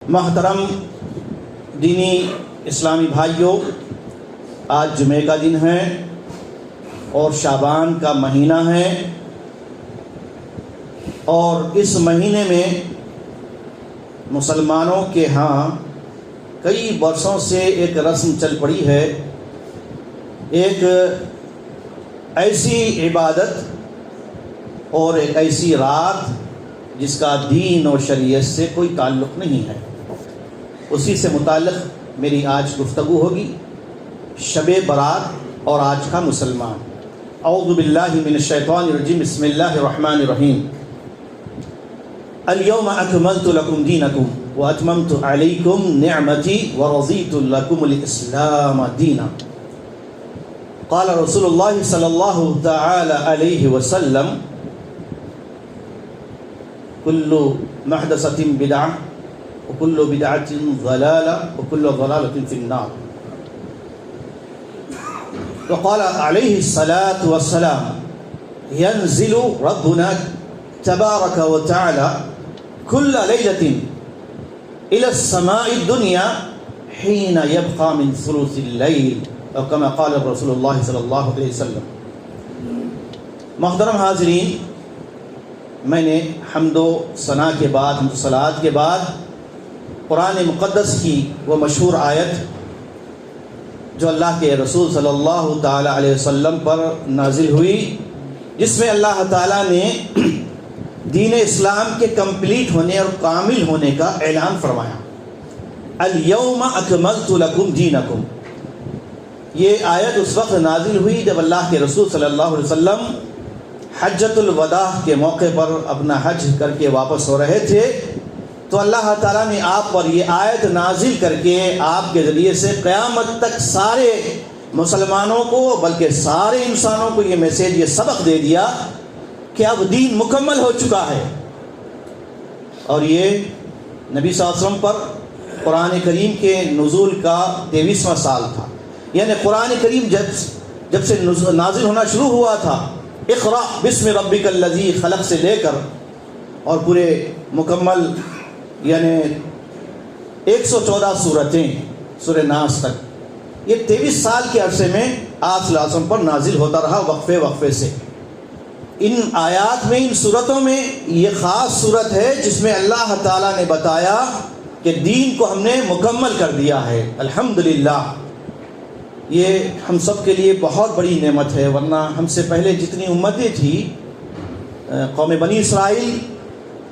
محترم دینی اسلامی بھائیوں، آج جمعے کا دن ہے اور شعبان کا مہینہ ہے، اور اس مہینے میں مسلمانوں کے ہاں کئی برسوں سے ایک رسم چل پڑی ہے، ایک ایسی عبادت اور ایک ایسی رات جس کا دین اور شریعت سے کوئی تعلق نہیں ہے، اسی سے متعلق میری آج گفتگو ہوگی، شب برات اور آج کا مسلمان۔ اعوذ باللہ من الشیطان الرجیم، بسم اللہ الرحمن الرحیم۔ الیوم اکملت لکم دینکم واتممت علیکم نعمتی ورضیت لکم الاسلام دینا۔ قال رسول اللہ صلی اللہ تعالی علیہ وسلم: کل محدثۃ بدعہ وکل بدعۃ ضلالہ وکل ضلالۃ فی النار۔ وقال علیہ الصلاۃ والسلام: ينزل ربنا تبارک وتعالى كل ليلة إلى السماء الدنيا حين يبقى من ثلث الليل، أو كما قال رسول اللہ صلی اللہ علیہ وسلم۔ محترم حاضرین، میں نے حمد و ثنا کے بعد، حمد و صلوات کے بعد قرآن مقدس کی وہ مشہور آیت جو اللہ کے رسول صلی اللہ تعالی علیہ وسلم پر نازل ہوئی، جس میں اللہ تعالیٰ نے دین اسلام کے کمپلیٹ ہونے اور کامل ہونے کا اعلان فرمایا۔ الیوم اکملت لکم دینکم، یہ آیت اس وقت نازل ہوئی جب اللہ کے رسول صلی اللہ علیہ وسلم حجۃ الوداع کے موقع پر اپنا حج کر کے واپس ہو رہے تھے، تو اللہ تعالیٰ نے آپ پر یہ آیت نازل کر کے آپ کے ذریعے سے قیامت تک سارے مسلمانوں کو، بلکہ سارے انسانوں کو یہ میسیج، یہ سبق دے دیا کہ اب دین مکمل ہو چکا ہے۔ اور یہ نبی صلی اللہ علیہ وسلم پر قرآن کریم کے نزول کا 23واں سال تھا، یعنی قرآن کریم جب سے نازل ہونا شروع ہوا تھا، اقرأ بسم ربک الذی خلق سے لے کر اور پورے مکمل یعنی 114 سورتیں سورہ ناس تک، یہ 23 سال کے عرصے میں آپ صلی اللہ علیہ وسلم پر نازل ہوتا رہا، وقفے وقفے سے۔ ان آیات میں، ان صورتوں میں یہ خاص صورت ہے جس میں اللہ تعالیٰ نے بتایا کہ دین کو ہم نے مکمل کر دیا ہے، الحمدللہ۔ یہ ہم سب کے لیے بہت بڑی نعمت ہے، ورنہ ہم سے پہلے جتنی امتیں تھیں، قوم بنی اسرائیل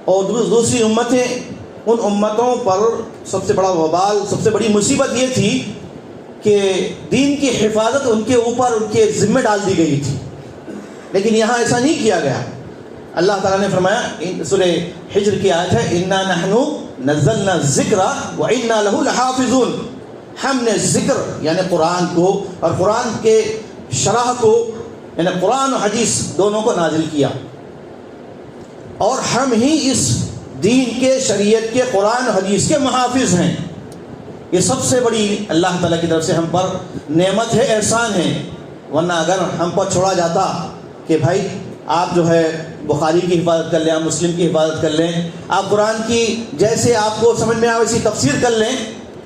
اور دوسری امتیں، ان امتوں پر سب سے بڑا وبال، سب سے بڑی مصیبت یہ تھی کہ دین کی حفاظت ان کے اوپر، ان کے ذمہ ڈال دی گئی تھی، لیکن یہاں ایسا نہیں کیا گیا۔ اللہ تعالیٰ نے فرمایا، سورہ حجر کی آیت ہے: اِنَّا نَحْنُ نَزَّلْنَا الذِّكْرَ وَإِنَّا لَهُ لَحَافِظُونَ۔ ہم نے ذکر یعنی قرآن کو اور قرآن کے شرح کو، یعنی قرآن و حدیث دونوں کو نازل کیا، اور ہم ہی اس دین کے، شریعت کے، قرآن و حدیث کے محافظ ہیں۔ یہ سب سے بڑی اللہ تعالیٰ کی طرف سے ہم پر نعمت ہے، احسان ہے، ورنہ اگر ہم پر چھوڑا جاتا کہ بھائی آپ جو ہے بخاری کی حفاظت کر لیں، آپ مسلم کی حفاظت کر لیں، آپ قرآن کی جیسے آپ کو سمجھ میں آئے ویسی تفسیر کر لیں،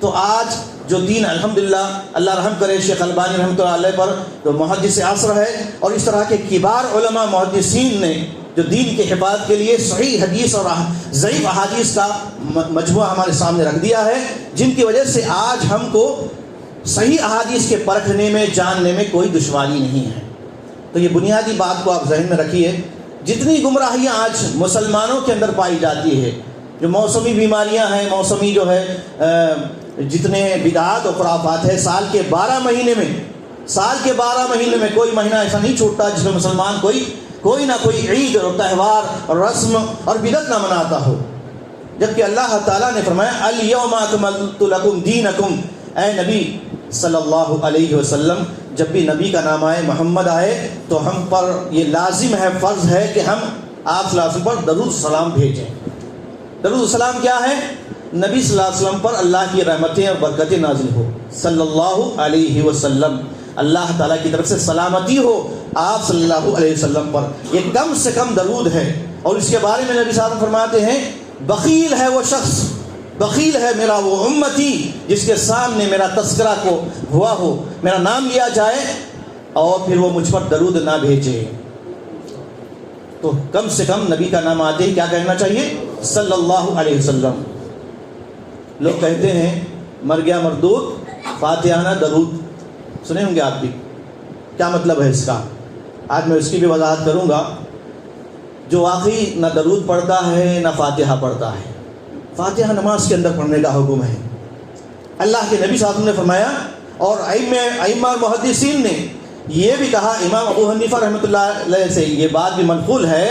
تو آج جو دین الحمدللہ، اللہ رحم کرے شیخ البانی رحمۃ اللہ علیہ پر، جو محدث عصر ہے، اور اس طرح کے کبار علماء محدثین نے جو دین کی حفاظت کے لیے صحیح حدیث اور ضعیف احادیث کا مجموعہ ہمارے سامنے رکھ دیا ہے، جن کی وجہ سے آج ہم کو صحیح احادیث کے پرکھنے میں، جاننے میں کوئی دشواری نہیں ہے۔ تو یہ بنیادی بات کو آپ ذہن میں رکھیے۔ جتنی گمراہیاں آج مسلمانوں کے اندر پائی جاتی ہے، جو موسمی بیماریاں ہیں، موسمی جو ہے جتنے بدعات و خرافات ہے، سال کے 12 مہینے میں کوئی مہینہ ایسا نہیں چھوٹتا جس میں مسلمان کوئی نہ کوئی عید اور تہوار اور رسم اور بدعت نہ مناتا ہو، جبکہ اللہ تعالیٰ نے فرمایا: الیوم اکملت لکم دینکم۔ اے نبی صلی اللہ علیہ وسلم، جب بھی نبی کا نام آئے، محمد آئے، تو ہم پر یہ لازم ہے، فرض ہے کہ ہم آپ صلی اللہ علیہ وسلم پر درود السلام بھیجیں۔ درود السلام کیا ہے؟ نبی صلی اللہ علیہ وسلم پر اللہ کی رحمتیں اور برکتیں نازل ہو، صلی اللہ علیہ وسلم، اللہ تعالیٰ کی طرف سے سلامتی ہو آپ صلی اللہ علیہ وسلم پر۔ یہ کم سے کم درود ہے، اور اس کے بارے میں نبی صلی اللہ علیہ وسلم فرماتے ہیں: بخیل ہے وہ شخص بخیل ہے میرا وہ امتی جس کے سامنے میرا تذکرہ کو ہوا ہو، میرا نام لیا جائے اور پھر وہ مجھ پر درود نہ بھیجے۔ تو کم سے کم نبی کا نام آتے ہی کیا کہنا چاہیے؟ صلی اللہ علیہ وسلم۔ لوگ کہتے ہیں مر گیا مردود فاتحہ نہ درود، سنے ہوں گے آپ بھی، کیا مطلب ہے اس کا؟ آج میں اس کی بھی وضاحت کروں گا۔ جو واقعی نہ درود پڑھتا ہے نہ فاتحہ پڑھتا ہے، فاتحہ نماز کے اندر پڑھنے کا حکم ہے۔ اللہ کے نبی صلی اللہ علیہ وسلم نے فرمایا، اور ائمہ اور محدثین نے یہ بھی کہا، امام ابو حنیفہ رحمۃ اللہ علیہ سے یہ بات بھی منقول ہے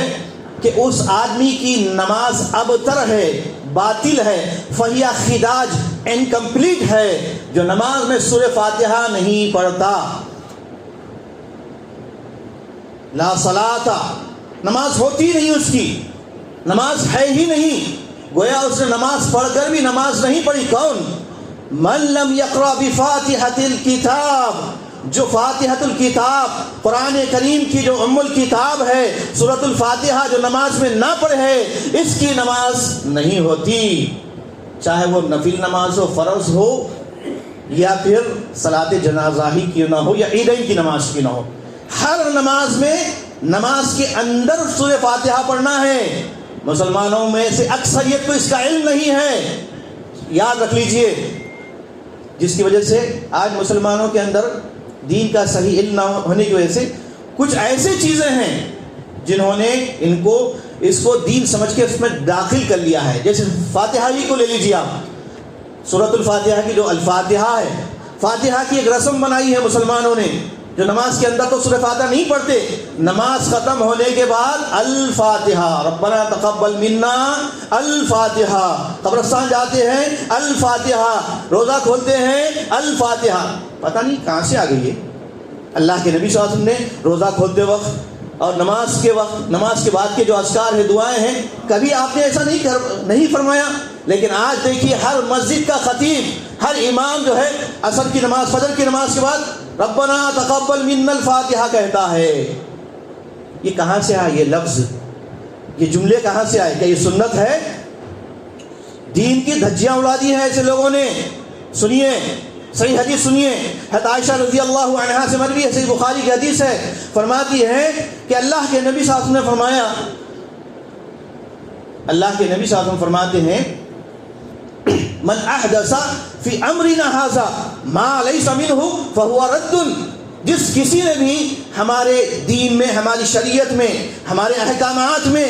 کہ اس آدمی کی نماز ابتر ہے، باطل ہے، فہیہ خداج، انکمپلیٹ ہے، جو نماز میں سورہ فاتحہ نہیں پڑھتا۔ لا صلاۃ، نماز ہوتی نہیں، اس کی نماز ہے ہی نہیں، گویا اس نے نماز پڑھ کر بھی نماز نہیں پڑھی۔ کون؟ من لم یقرأ بفاتحۃ الکتاب، جو فاتحۃ الکتاب قرآن کریم کی جو ام الکتاب ہے سورۃ الفاتحہ، جو نماز میں نہ پڑھے اس کی نماز نہیں ہوتی، چاہے وہ نفل نماز ہو، فرض ہو، یا پھر صلاۃ جنازہ ہی کیوں نہ ہو، یا عیدین کی نماز کیوں نہ ہو۔ ہر نماز میں نماز کے اندر سورہ فاتحہ پڑھنا ہے۔ مسلمانوں میں سے اکثریت کو اس کا علم نہیں ہے، یاد رکھ لیجئے، جس کی وجہ سے آج مسلمانوں کے اندر دین کا صحیح علم نہ ہونے کی وجہ سے کچھ ایسے چیزیں ہیں جنہوں نے اس کو دین سمجھ کے اس میں داخل کر لیا ہے۔ جیسے فاتحہ ہی کو لے لیجیے آپ، سورۃ الفاتحہ کی جو الفاتحہ ہے، فاتحہ کی ایک رسم بنائی ہے مسلمانوں نے، جو نماز کے اندر تو سورہ فاتحہ نہیں پڑھتے، نماز ختم ہونے کے بعد الفاتحہ، ربنا تقبل منا الفاتحہ، قبرستان جاتے ہیں الفاتحہ، روزہ کھولتے ہیں الفاتحہ۔ پتہ نہیں کہاں سے آ گئی ہے۔ اللہ کے نبی صلی اللہ علیہ وسلم نے روزہ کھولتے وقت اور نماز کے وقت، نماز کے بعد کے جو اذکار ہیں، دعائیں ہیں، کبھی آپ نے ایسا نہیں فرمایا۔ لیکن آج دیکھیے ہر مسجد کا خطیب، ہر امام جو ہے عصر کی نماز، فجر کی نماز کے بعد ربنا تقبل منا الفاتحہ کہتا ہے۔ یہ کہاں سے آیا یہ لفظ، یہ جملے کہاں سے آئے؟ کیا یہ سنت ہے؟ دین کی دھجیاں اڑا دی ہیں ایسے لوگوں نے۔ سنیے صحیح حدیث سنیے، حضرت عائشہ رضی اللہ عنہا سے مروی ہے، صحیح بخاری کی حدیث ہے، فرماتی ہے کہ اللہ کے نبی صلی اللہ علیہ وسلم نے فرمایا، اللہ کے نبی صلی اللہ علیہ وسلم فرماتے ہیں، من احدث فی امرنا ھذا ما لیس منہ فہو رد، جس کسی نے بھی ہمارے دین میں، ہماری شریعت میں، ہمارے احکامات میں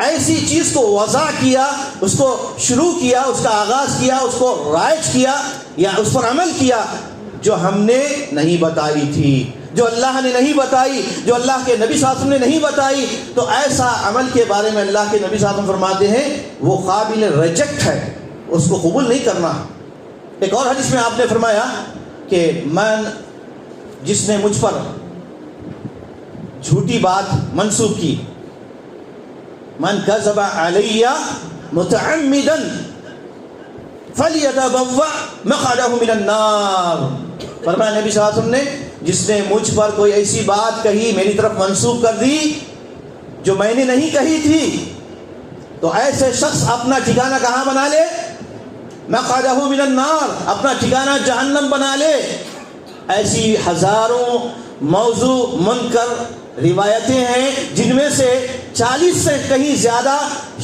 ایسی چیز کو وضع کیا، اس کو شروع کیا، اس کا آغاز کیا، اس کو رائج کیا یا اس پر عمل کیا جو ہم نے نہیں بتائی تھی، جو اللہ نے نہیں بتائی، جو اللہ کے نبی صلی اللہ علیہ وسلم نے نہیں بتائی، تو ایسا عمل کے بارے میں اللہ کے نبی صلی اللہ علیہ وسلم فرماتے ہیں وہ قابل ریجیکٹ ہے، اس کو قبول نہیں کرنا۔ ایک اور حدیث میں آپ نے فرمایا کہ جس نے مجھ پر جھوٹی بات منسوب کی، من کذب علی متعمدا فلیتبوأ مقعدہ من النار، فرمایا نبی صلی اللہ علیہ وسلم نے، جس نے مجھ پر کوئی ایسی بات کہی، میری طرف منسوب کر دی جو میں نے نہیں کہی تھی، تو ایسے شخص اپنا ٹھکانہ کہاں بنا لے؟ مقعدہ من النار، اپنا ٹھکانہ جہنم بنا لے۔ ایسی ہزاروں موضوع منکر روایتیں ہیں، جن میں سے 40 سے کہیں زیادہ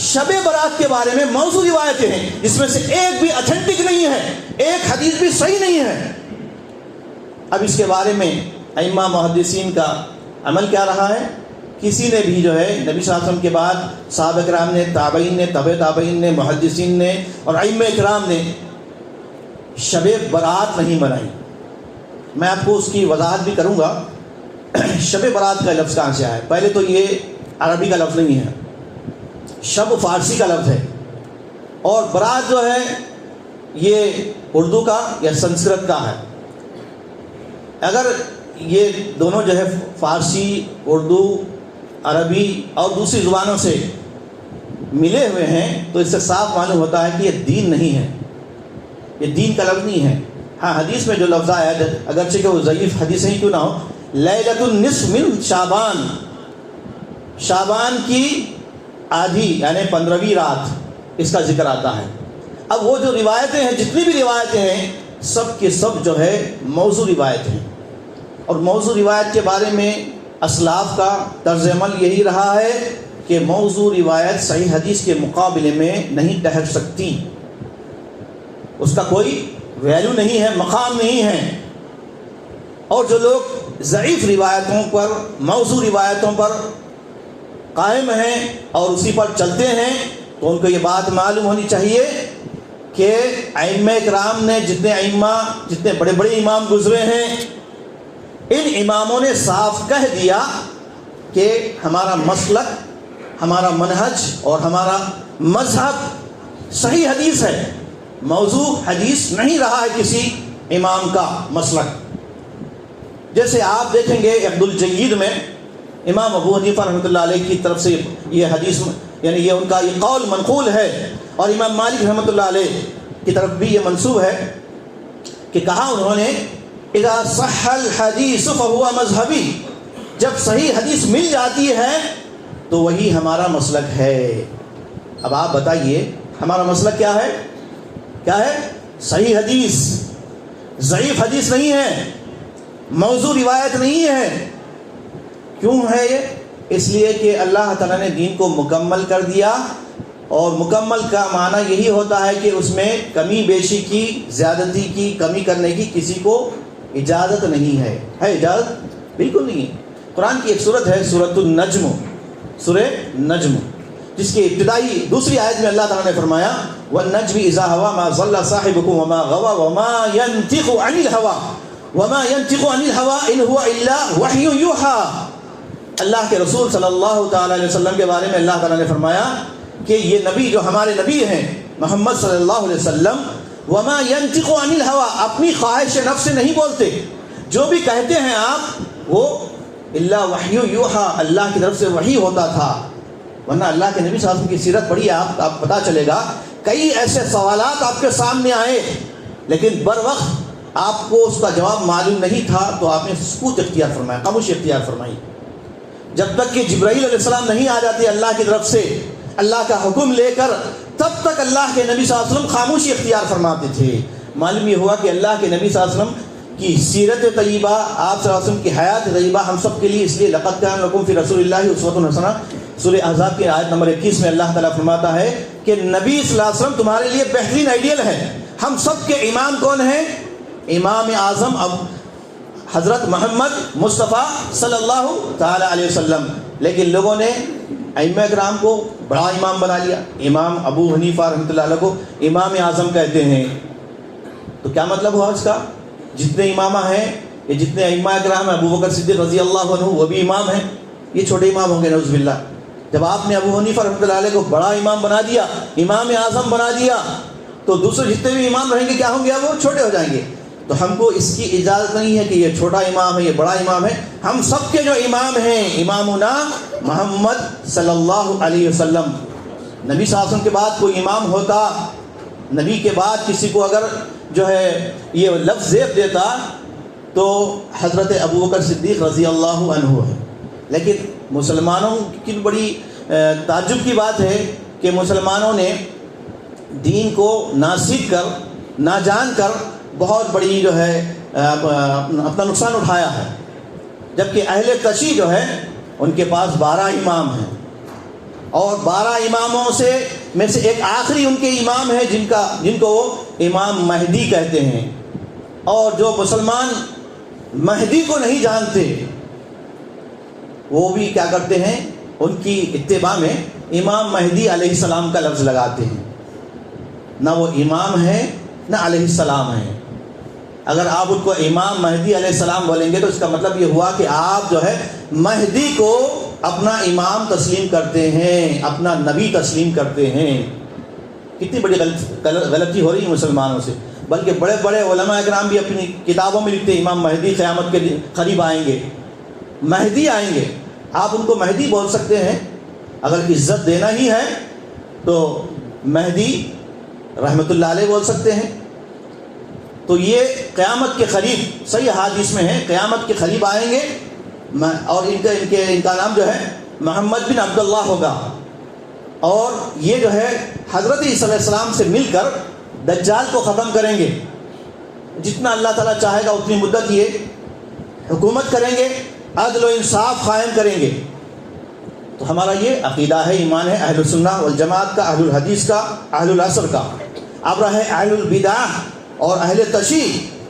شب برات کے بارے میں موضوع روایتیں ہیں، جس میں سے ایک بھی اتھینٹک نہیں ہے، ایک حدیث بھی صحیح نہیں ہے۔ اب اس کے بارے میں ائمہ محدثین کا عمل کیا رہا ہے؟ کسی نے بھی جو ہے نبی صلی اللہ علیہ وسلم کے بعد صحابہ کرام نے، تابعین نے، تبع تابعین نے، محدثین نے اور ائمہ کرام نے شب برات نہیں منائی۔ میں آپ کو اس کی وضاحت بھی کروں گا۔ شب برات کا لفظ کہاں سے آیا ہے؟ پہلے تو یہ عربی کا لفظ نہیں ہے، شب فارسی کا لفظ ہے، اور برات جو ہے یہ اردو کا یا سنسکرت کا ہے۔ اگر یہ دونوں جو ہے فارسی، اردو، عربی اور دوسری زبانوں سے ملے ہوئے ہیں، تو اس سے صاف معلوم ہوتا ہے کہ یہ دین نہیں ہے، یہ دین کا لفظ نہیں ہے۔ ہاں حدیث میں جو لفظ آیا ہے، اگرچہ کہ وہ ضعیف حدیث ہی کیوں نہ ہو، لیلۃ النصف من شعبان، شعبان کی آدھی یعنی 15ویں رات، اس کا ذکر آتا ہے۔ اب وہ جو روایتیں ہیں، جتنی بھی روایتیں ہیں، سب کے سب جو ہے موضوع روایت ہیں، اور موضوع روایت کے بارے میں اسلاف کا طرز عمل یہی رہا ہے کہ موضوع روایت صحیح حدیث کے مقابلے میں نہیں ٹھہر سکتی، اس کا کوئی ویلیو نہیں ہے، مقام نہیں ہے۔ اور جو لوگ ضعیف روایتوں پر، موضوع روایتوں پر قائم ہیں اور اسی پر چلتے ہیں، تو ان کو یہ بات معلوم ہونی چاہیے کہ ائمہ کرام نے جتنے بڑے بڑے امام گزرے ہیں، ان اماموں نے صاف کہہ دیا کہ ہمارا مسلک، ہمارا منہج اور ہمارا مذہب صحیح حدیث ہے، موضوع حدیث نہیں رہا ہے کسی امام کا مسلک۔ جیسے آپ دیکھیں گے عبد الجید میں امام ابو حنیفہ رحمۃ اللہ علیہ کی طرف سے یہ حدیث، یعنی یہ ان کا یہ قول منقول ہے، اور امام مالک رحمۃ اللہ علیہ کی طرف بھی یہ منسوب ہے کہ کہا انہوں نے اذا صح الحدیث فهو مذہبی، جب صحیح حدیث مل جاتی ہے تو وہی ہمارا مسلک ہے۔ اب آپ بتائیے ہمارا مسلک کیا ہے؟ کیا ہے؟ صحیح حدیث، ضعیف حدیث نہیں ہے، موضوع روایت نہیں ہے۔ کیوں ہے یہ؟ اس لیے کہ اللہ تعالیٰ نے دین کو مکمل کر دیا، اور مکمل کا معنی یہی ہوتا ہے کہ اس میں کمی بیشی کی، زیادتی کی، کمی کرنے کی کسی کو اجازت نہیں ہے۔ ہے اجازت؟ بالکل نہیں ہے۔ قرآن کی ایک سورت ہے سورۃ النجم، سورہ نجم، جس کی ابتدائی دوسری آیت میں اللہ تعالیٰ نے فرمایا وَالنَّجْمِ إِذَا هَوَىٰ مَا ضَلَّ صَاحِبُكُمْ وَمَا غَوَىٰ وَمَا يَنْطِقُ عَنِ الْهَوَىٰ وَمَا يَنْطِقُ عَنِ الْهَوَىٰ إِنْ هُوَ إِلَّا وَحْيٌ يُوحَىٰ۔ اللہ کے رسول صلی اللہ تعالیٰ علیہ وسلم کے بارے میں اللہ تعالیٰ نے فرمایا کہ یہ نبی جو ہمارے نبی ہیں محمد صلی اللہ علیہ وسلم، وَمَا يَنْطِقُ عَنِ الْهَوَىٰ، اپنی خواہش نفس سے نہیں بولتے، جو بھی کہتے ہیں آپ وہ إِلَّا وَحْيٌ يُوحَىٰ، اللہ کی طرف سے وحی ہوتا تھا۔ ورنہ اللہ کے نبی صلی اللہ علیہ وسلم کی سیرت پڑھیے آپ پتہ چلے گا، کئی ایسے سوالات آپ کے سامنے آئے لیکن بر وقت آپ کو اس کا جواب معلوم نہیں تھا تو آپ نے سکوت اختیار فرمایا، خاموشی اختیار فرمائی، جب تک کہ جبرائیل علیہ السلام نہیں آ جاتے اللہ کی طرف سے اللہ کا حکم لے کر، تب تک اللہ کے نبی صلی اللہ علیہ وسلم خاموشی اختیار فرماتے تھے۔ معلوم یہ ہوا کہ اللہ کے نبی صلی اللہ علیہ وسلم کی سیرت طیبہ، آپ صلی اللہ علیہ وسلم کی حیات طیبہ ہم سب کے لیے اس لیے لقد کان لکم فی رسول اللہ اسوۃ حسنہ، سورہ احزاب کی آیت نمبر 21 میں اللہ تعالیٰ فرماتا ہے کہ نبی صلی اللہ علیہ وسلم تمہارے لیے بہترین آئیڈیل ہے۔ ہم سب کے امام کون ہیں؟ امام اعظم حضرت محمد مصطفیٰ صلی اللہ تعالیٰ علیہ وسلم۔ لیکن لوگوں نے ائمہ کرام کو بڑا امام بنا لیا، امام ابو حنیفہ رحمۃ اللہ علیہ کو امام اعظم کہتے ہیں، تو کیا مطلب ہوا اس کا؟ جتنے امامہ ہیں، یہ جتنے ائمہ کرام ہیں، ابو بکر صدیق رضی اللہ عنہ وہ بھی امام ہیں، یہ چھوٹے امام ہوں گے نعوذ باللہ۔ جب آپ نے ابو حنیفہ رحمۃ اللہ علیہ کو بڑا امام بنا دیا، امام اعظم بنا دیا، تو دوسرے جتنے بھی امام رہیں گے کیا ہوں گے؟ وہ چھوٹے ہو جائیں گے۔ تو ہم کو اس کی اجازت نہیں ہے کہ یہ چھوٹا امام ہے، یہ بڑا امام ہے۔ ہم سب کے جو امام ہیں امامنا محمد صلی اللہ علیہ وسلم۔ نبی صلی اللہ علیہ وسلم کے بعد کوئی امام ہوتا، نبی کے بعد کسی کو اگر جو ہے یہ لفظ زیب دیتا تو حضرت ابو بکر صدیق رضی اللہ عنہ ہے۔ لیکن مسلمانوں کی بڑی تعجب کی بات ہے کہ مسلمانوں نے دین کو نہ سیکھ کر، نہ جان کر بہت بڑی جو ہے اپنا نقصان اٹھایا ہے، جبکہ اہل کشی جو ہے ان کے پاس 12 امام ہیں، اور 12 اماموں میں سے ایک آخری ان کے امام ہیں جن کو وہ امام مہدی کہتے ہیں۔ اور جو مسلمان مہدی کو نہیں جانتے وہ بھی کیا کرتے ہیں؟ ان کی اتباع میں امام مہدی علیہ السلام کا لفظ لگاتے ہیں، نہ وہ امام ہیں نہ علیہ السلام ہیں۔ اگر آپ ان کو امام مہدی علیہ السلام بولیں گے تو اس کا مطلب یہ ہوا کہ آپ جو ہے مہدی کو اپنا امام تسلیم کرتے ہیں، اپنا نبی تسلیم کرتے ہیں۔ کتنی بڑی غلطی ہو رہی ہے مسلمانوں سے۔ بلکہ بڑے بڑے علماء کرام بھی اپنی کتابوں میں لکھتے ہیں امام مہدی قیامت کے قریب آئیں گے، مہدی آئیں گے۔ آپ ان کو مہدی بول سکتے ہیں، اگر عزت دینا ہی ہے تو مہدی رحمۃ اللہ علیہ بول سکتے ہیں۔ تو یہ قیامت کے قریب صحیح حدیث میں ہے، قیامت کے قریب آئیں گے، اور ان کا نام جو ہے محمد بن عبداللہ ہوگا، اور یہ جو ہے حضرت عیسیٰ علیہ السلام سے مل کر دجال کو ختم کریں گے، جتنا اللہ تعالیٰ چاہے گا اتنی مدت یہ حکومت کریں گے، عدل و انصاف قائم کریں گے۔ تو ہمارا یہ عقیدہ ہے، ایمان ہے اہل السنہ والجماعت کا، اہل الحدیث کا، اہل العصر کا۔ اب رہے اہل البدع اور اہل تشیع،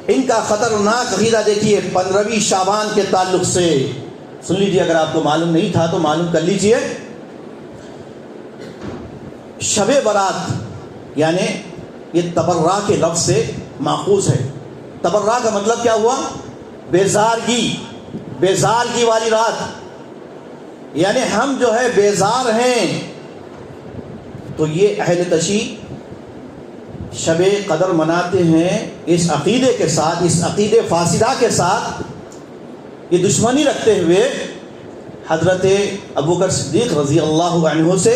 ان کا خطرناک عقیدہ دیکھیے 15ویں شعبان کے تعلق سے سن لیجیے، اگر آپ کو معلوم نہیں تھا تو معلوم کر لیجیے۔ شب برات یعنی یہ تبرہ کے لفظ سے ماخوذ ہے۔ تبرہ کا مطلب کیا ہوا؟ بیزارگی، بیزارگی والی رات، یعنی ہم جو ہے بیزار ہیں۔ تو یہ اہل تشیع شب قدر مناتے ہیں اس عقیدے کے ساتھ، اس عقیدے فاسدہ کے ساتھ یہ دشمنی رکھتے ہوئے حضرت ابوبکر صدیق رضی اللہ عنہ سے،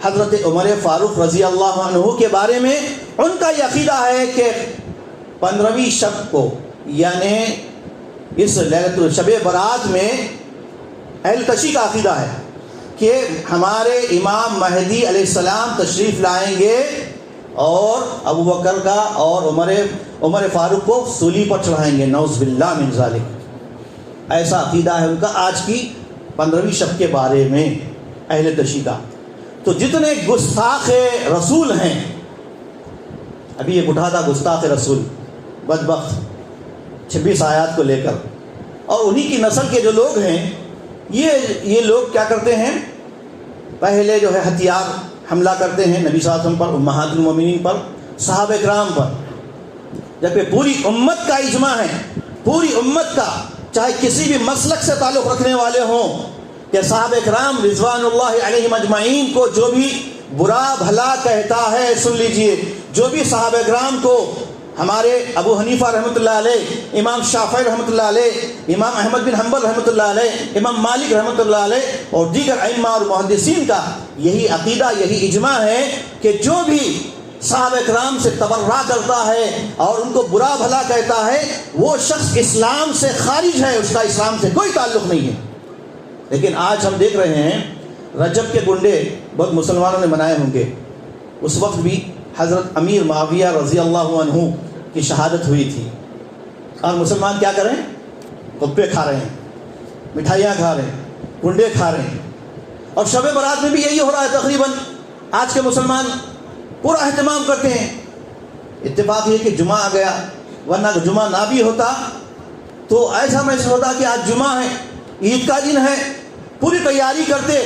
حضرت عمر فاروق رضی اللہ عنہ کے بارے میں ان کا یہ عقیدہ ہے کہ 15ویں شب کو یعنی اس لیلۃ شب برات میں اہل تشیع کا عقیدہ ہے کہ ہمارے امام مہدی علیہ السلام تشریف لائیں گے اور ابوبکر کا اور عمر فاروق کو سولی پر چڑھائیں گے، نعوذ باللہ من ذالک۔ ایسا عقیدہ ہے ان کا آج کی 15ویں شب کے بارے میں اہل تشیع کا۔ تو جتنے گستاخ رسول ہیں، ابھی ایک اٹھا تھا گستاخ رسول بدبخت 26 آیات کو لے کر، اور انہی کی نسل کے جو لوگ ہیں یہ لوگ کیا کرتے ہیں؟ پہلے جو ہے ہتھیار حملہ کرتے ہیں نبی صلی اللہ علیہ وسلم پر، امہات المومنین پر، صحابہ کرام پر، جبکہ پوری امت کا اجماع ہے، پوری امت کا، چاہے کسی بھی مسلک سے تعلق رکھنے والے ہوں، کہ صحابہ کرام رضوان اللہ علیہم اجمعین کو جو بھی برا بھلا کہتا ہے، سن لیجئے، جو بھی صحابہ کرام کو ہمارے ابو حنیفہ رحمۃ اللہ علیہ، امام شافعی رحمۃ اللہ علیہ، امام احمد بن حنبل رحمۃ اللہ علیہ، امام مالک رحمۃ اللہ علیہ اور دیگر ائمہ اور محدثین کا یہی عقیدہ، یہی اجماع ہے کہ جو بھی صحابہ کرام سے تبرہ کرتا ہے اور ان کو برا بھلا کہتا ہے، وہ شخص اسلام سے خارج ہے، اس کا اسلام سے کوئی تعلق نہیں ہے۔ لیکن آج ہم دیکھ رہے ہیں رجب کے گنڈے بہت مسلمانوں نے منائے ہوں گے، اس وقت بھی حضرت امیر معاویہ رضی اللہ عنہ کی شہادت ہوئی تھی، اور مسلمان کیا کریں؟ کپے کھا رہے ہیں، مٹھائیاں کھا رہے ہیں، گنڈے کھا رہے ہیں، اور شب برات میں بھی یہی ہو رہا ہے تقریباً۔ آج کے مسلمان پورا اہتمام کرتے ہیں۔ اتفاق یہ کہ جمعہ آ گیا، ورنہ اگر جمعہ نہ بھی ہوتا تو ایسا محسوس ہوتا کہ آج جمعہ ہے، عید کا دن ہے، پوری تیاری کرتے،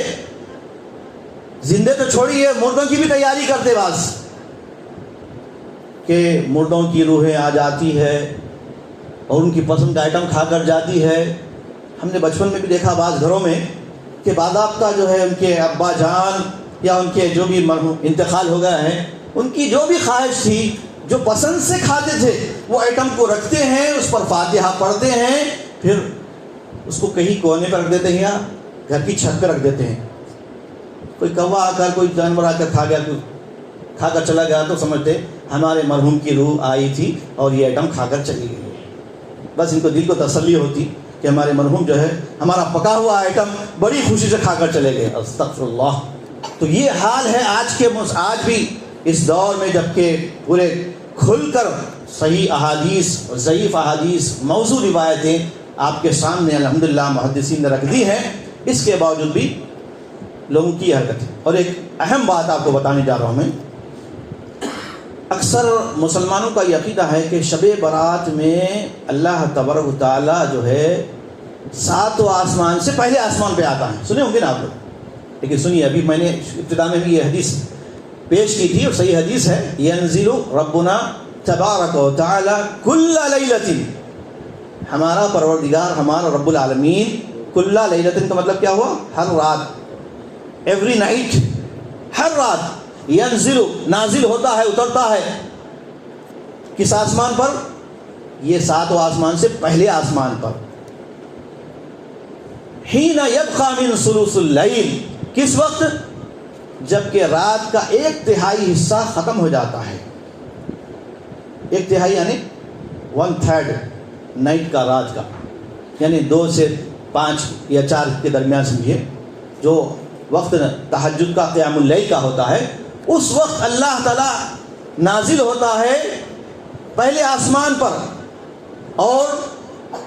زندے تو چھوڑیے مردوں کی بھی تیاری کرتے، بعض کہ مردوں کی روحیں آ جاتی ہے اور ان کی پسند کا آئٹم کھا کر جاتی ہے۔ ہم نے بچپن میں بھی دیکھا بعض گھروں میں کہ باضابطہ جو ہے ان کے ابا جان یا ان کے جو بھی مرحوم انتقال ہو گیا ہے، ان کی جو بھی خواہش تھی، جو پسند سے کھاتے تھے، وہ آئٹم کو رکھتے ہیں، اس پر فاتحہ پڑھتے ہیں، پھر اس کو کہیں کونے پر رکھ دیتے ہیں یا گھر کی چھت پہ رکھ دیتے ہیں۔ کوئی کوا آ کر، کوئی جانور آ کر کھا گیا، کھا کر چلا گیا تو سمجھتے ہمارے مرحوم کی روح آئی تھی اور یہ آئٹم کھا کر چلی گئی۔ بس ان کو دل کو تسلی ہوتی کہ ہمارے مرحوم جو ہے ہمارا پکا ہوا آئٹم بڑی خوشی سے کھا کر چلے گئے۔ استغفر اللہ۔ تو یہ حال ہے آج بھی اس دور میں، جبکہ پورے کھل کر صحیح احادیث، ضعیف احادیث، موضوع روایتیں آپ کے سامنے الحمدللہ محدثین نے رکھ دی ہیں، اس کے باوجود بھی لوگوں کی حرکت ہے۔ اور ایک اہم بات آپ کو بتانے جا رہا ہوں میں، اکثر مسلمانوں کا یہ عقیدہ ہے کہ شب برات میں اللہ تبارک و تعالیٰ جو ہے 7 آسمان سے پہلے آسمان پہ آتا ہے۔ سنے ہوں گے نا آپ لوگ، لیکن سنیے، ابھی میں نے ابتدا میں بھی یہ حدیث پیش کی تھی اور صحیح حدیث ہے، ینزل ربنا تبارک و تعالیٰ کل لیلۃ، ہمارا پروردگار، ہمارا رب العالمین، کل لیلۃ کا مطلب کیا ہوا؟ ہر رات، ایوری نائٹ، ہر رات، ینزل نازل ہوتا ہے، اترتا ہے، کس آسمان پر؟ یہ 7 آسمان سے پہلے آسمان پر۔ حین یبقی من ثلث اللیل، کس وقت؟ جبکہ رات کا 1/3 حصہ ختم ہو جاتا ہے۔ 1/3 یعنی 1/3 نائٹ کا، رات کا، یعنی 2 سے 5 یا 4 کے درمیان سمجھیے، جو وقت تہجد کا، قیام اللیل کا ہوتا ہے، اس وقت اللہ تعالیٰ نازل ہوتا ہے پہلے آسمان پر، اور